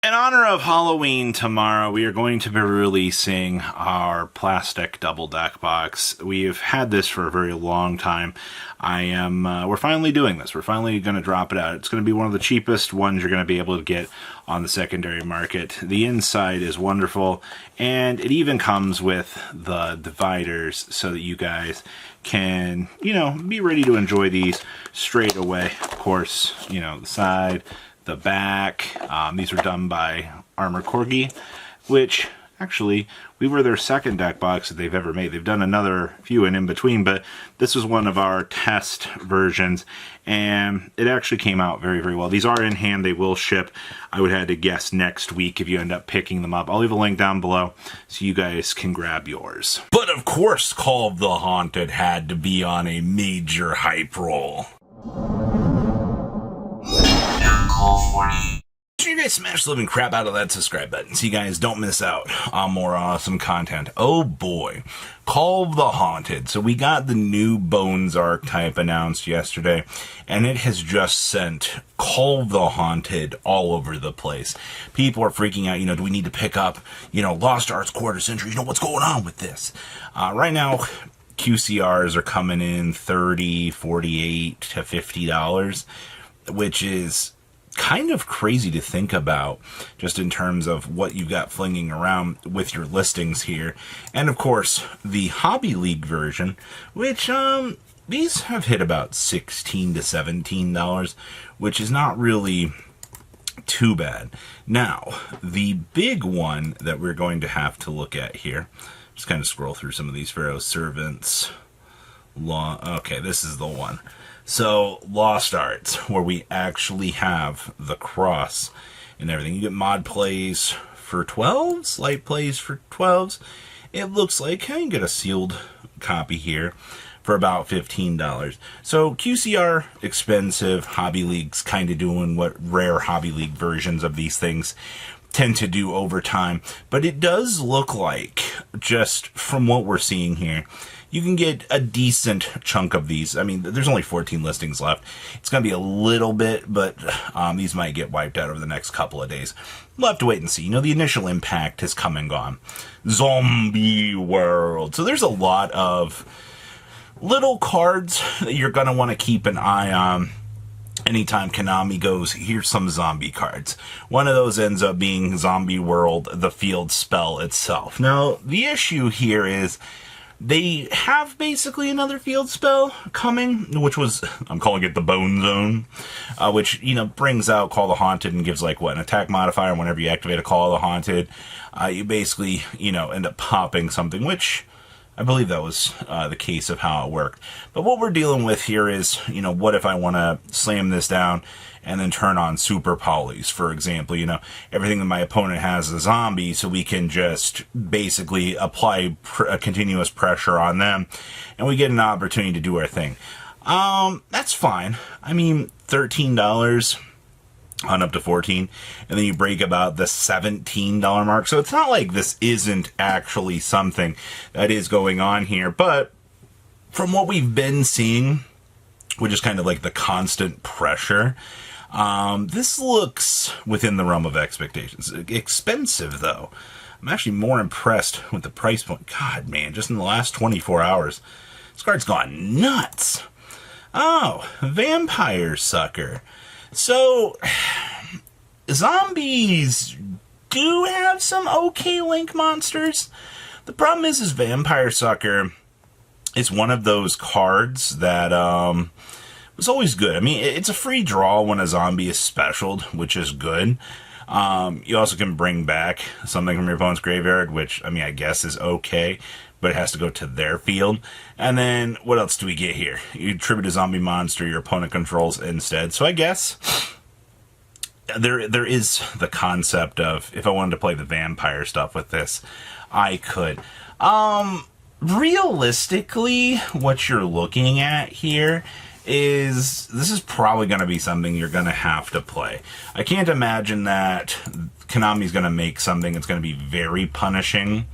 In honor of Halloween tomorrow, we are going to be releasing our plastic double deck box. We've had this for a very long time. We're finally doing this. We're finally going to drop it out. It's going to be one of the cheapest ones you're going to be able to get on the secondary market. The inside is wonderful, and it even comes with the dividers so that you guys can, be ready to enjoy these straight away. Of course, the side, the back. These were done by Armor Corgi, which actually we were their second deck box that they've ever made. They've done another few in between, but this was one of our test versions, and it actually came out very, very well. These are in hand. They will ship, I would have to guess, next week if you end up picking them up. I'll leave a link down below so you guys can grab yours. But of course, Call of the Haunted had to be on a major hype roll. So you guys smash the living crap out of that subscribe button so you guys don't miss out on more awesome content. Oh boy, Call of the Haunted. So we got the new Bones archetype announced yesterday, and it has just sent Call of the Haunted all over the place. People are freaking out, do we need to pick up, Lost Arts Quarter Century? What's going on with this? Right now, QCRs are coming in $30, $48 to $50, which is kind of crazy to think about just in terms of what you've got flinging around with your listings here. And of course, the Hobby League version, which these have hit about $16 to $17, which is not really too bad. Now, the big one that we're going to have to look at here, just kind of scroll through some of these Pharaoh Servants. Okay, this is the one. So, Lost Arts, where we actually have the cross and everything. You get mod plays for 12s, light plays for 12s. It looks like you can get a sealed copy here for about $15. So, QCR, expensive. Hobby League's kind of doing what rare Hobby League versions of these things tend to do over time. But it does look like, just from what we're seeing here, you can get a decent chunk of these. I mean, there's only 14 listings left. It's going to be a little bit, but these might get wiped out over the next couple of days. We'll have to wait and see. The initial impact has come and gone. Zombie World. So there's a lot of little cards that you're going to want to keep an eye on. Anytime Konami goes, here's some zombie cards. One of those ends up being Zombie World, the field spell itself. Now, the issue here is they have basically another field spell coming, which was, I'm calling it the Bone Zone, which, brings out Call of the Haunted and gives, an attack modifier. Whenever you activate a Call of the Haunted, you basically, end up popping something, which I believe that was the case of how it worked. But what we're dealing with here is, what if I want to slam this down and then turn on super polys, for example, everything that my opponent has is a zombie, so we can just basically apply a continuous pressure on them, and we get an opportunity to do our thing. That's fine. I mean, $13 on up to 14, and then you break about the $17 mark, so it's not like this isn't actually something that is going on here, but from what we've been seeing, which is kind of like the constant pressure, this looks within the realm of expectations. Expensive, though. I'm actually more impressed with the price point. God, man, just in the last 24 hours, this card's gone nuts. Oh, Vampire Sucker. So, zombies do have some okay link monsters. The problem is Vampire Sucker is one of those cards that, it's always good. I mean, it's a free draw when a zombie is specialed, which is good. You also can bring back something from your opponent's graveyard, which, I guess is okay, but it has to go to their field. And then, what else do we get here? You tribute a zombie monster your opponent controls instead. So I guess there is the concept of, if I wanted to play the vampire stuff with this, I could. Realistically, what you're looking at here is this is probably going to be something you're going to have to play. I can't imagine that Konami's going to make something that's going to be very punishing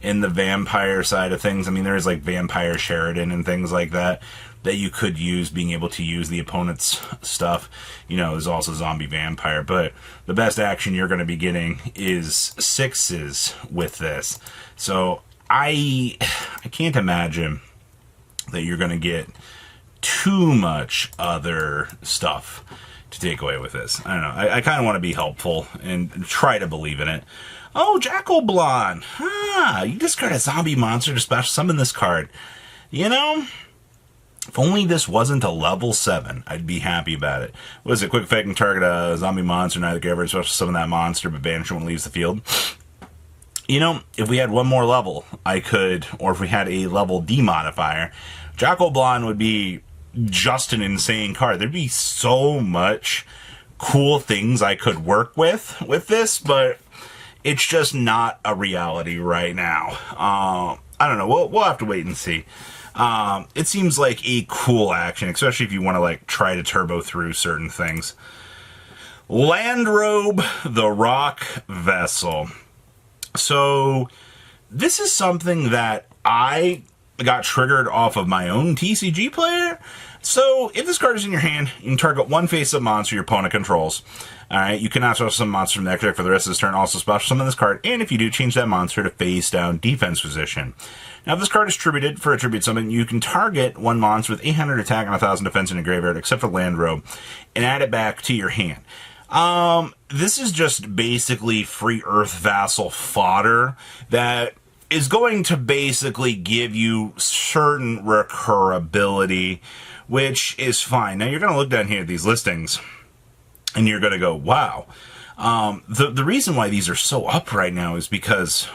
in the vampire side of things. I mean, there's Vampire Sheridan and things like that that you could use, being able to use the opponent's stuff. You know, there's also zombie vampire, but the best action you're going to be getting is 6s with this. So I can't imagine that you're going to get too much other stuff to take away with this. I don't know. I kind of want to be helpful and try to believe in it. Oh, Jack-o-Bolan. You discard a zombie monster to special summon this card. You know, if only this wasn't a level 7, I'd be happy about it. What is it? Quick effect can target a zombie monster, neither can ever special summon that monster, but banish it when it leaves the field. You know, if we had one more level, I could, or if we had a level D modifier, Jack-o-Bolan would be just an insane card. There'd be so much cool things I could work with this, but it's just not a reality right now. I don't know. We'll have to wait and see. It seems like a cool action, especially if you want to like try to turbo through certain things. Landrobe, the Rock Vessel. So this is something that I got triggered off of my own TCG player. So if this card is in your hand, you can target one face-up monster your opponent controls. Alright, you cannot special summon monster from the extra deck for the rest of this turn. Also special summon this card, and if you do, change that monster to face-down defense position. Now, if this card is tributed for a tribute summon, you can target one monster with 800 attack and 1000 defense in a graveyard, except for Landrobe, and add it back to your hand. This is just basically free Earth Vassal fodder that is going to basically give you certain recurability, which is fine. Now, you're going to look down here at these listings, and you're going to go, wow. The reason why these are so up right now is because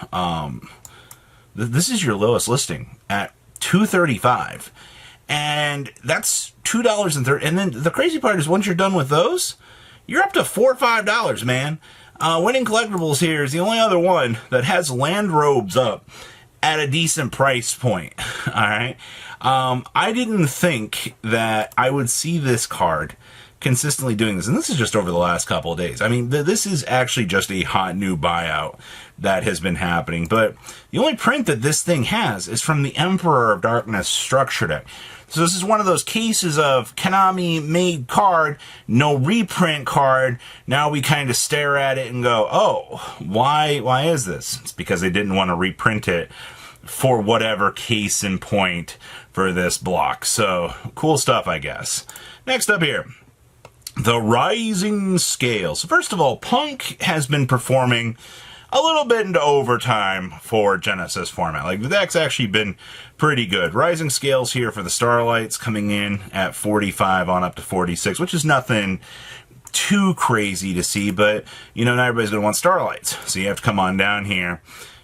this is your lowest listing at $2.35, and that's $2.30. And then the crazy part is once you're done with those, you're up to $4 or $5, man. Winning Collectibles here is the only other one that has Landrobes up at a decent price point. All right. I didn't think that I would see this card consistently doing this, and this is just over the last couple of days. I mean, this is actually just a hot new buyout that has been happening, but the only print that this thing has is from the Emperor of Darkness structure deck. So this is one of those cases of Konami made card, no reprint card. Now we kind of stare at it and go, oh, why is this? It's because they didn't want to reprint it for whatever case in point for this block. So cool stuff, I guess. Next up here, the Rising Scale. So first of all, Punk has been performing a little bit into overtime for Genesis format. Like, the deck's actually been pretty good. Rising Scales here for the Starlights coming in at 45 on up to 46, which is nothing too crazy to see, but, you know, not everybody's going to want Starlights. So you have to come on down here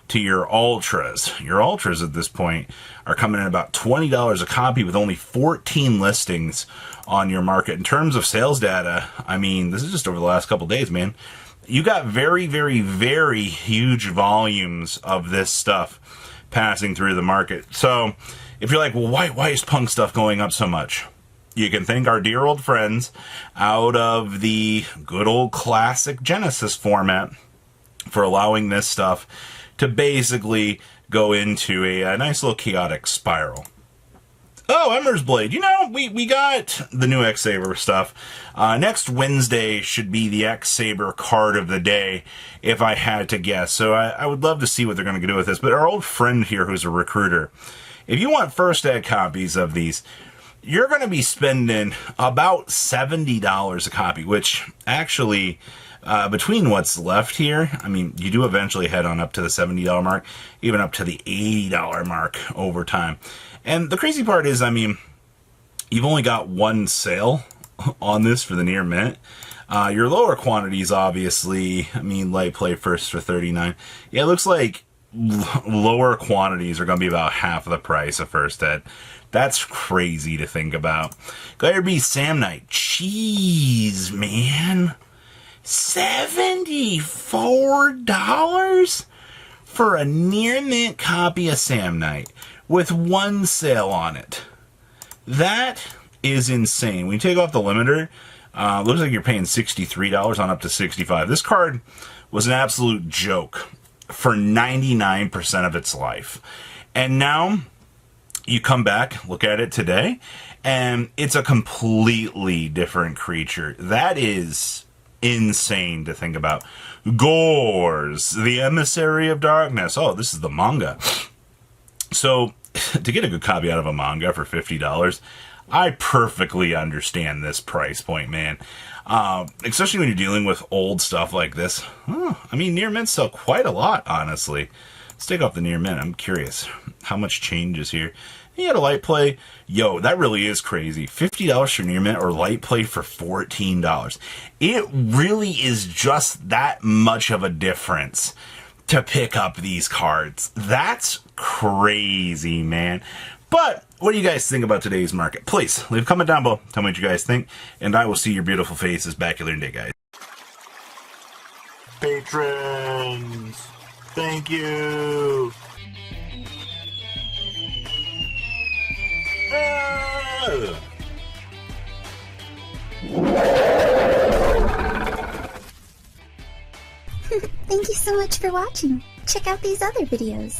to your Ultras. Your Ultras at this point are coming in about $20 a copy with only 14 listings on your market. In terms of sales data, I mean, this is just over the last couple days, man. You got very, very, very huge volumes of this stuff passing through the market. So if you're like, well, why is Punk stuff going up so much? You can thank our dear old friends out of the good old classic Genesis format for allowing this stuff to basically go into a nice little chaotic spiral. Oh, Emmersblade. You know, we got the new X-Saber stuff. Next Wednesday should be the X-Saber card of the day, if I had to guess. So I would love to see what they're going to do with this. But our old friend here, who's a recruiter, if you want first ed copies of these, you're going to be spending about $70 a copy, which actually, between what's left here, I mean, you do eventually head on up to the $70 mark, even up to the $80 mark over time. And the crazy part is, I mean, you've only got one sale on this for the near mint. Your lower quantities, obviously, I mean, light play first for $39. Yeah, it looks like lower quantities are going to be about half the price of first ed. That's crazy to think about. Gladiator Beast Sam Knight. Jeez, man. $74 for a near mint copy of Sam Knight with one sale on it. That is insane. When you take off the limiter, looks like you're paying $63 on up to $65. This card was an absolute joke for 99% of its life. And now you come back, look at it today, and it's a completely different creature. That is insane to think about. Gores, the Emissary of Darkness. Oh, this is the manga. So, to get a good copy out of a manga for $50, I perfectly understand this price point, man. Especially when you're dealing with old stuff like this. I mean, near mints sell quite a lot, honestly. Let's take off the near mint. I'm curious how much changes here. You had a light play. Yo, that really is crazy. $50 for near mint or light play for $14. It really is just that much of a difference to pick up these cards. That's crazy, man. But what do you guys think about today's market? Please leave a comment down below. Tell me what you guys think, and I will see your beautiful faces back later today, guys. Patrons, thank you. Thank you so much for watching. Check out these other videos.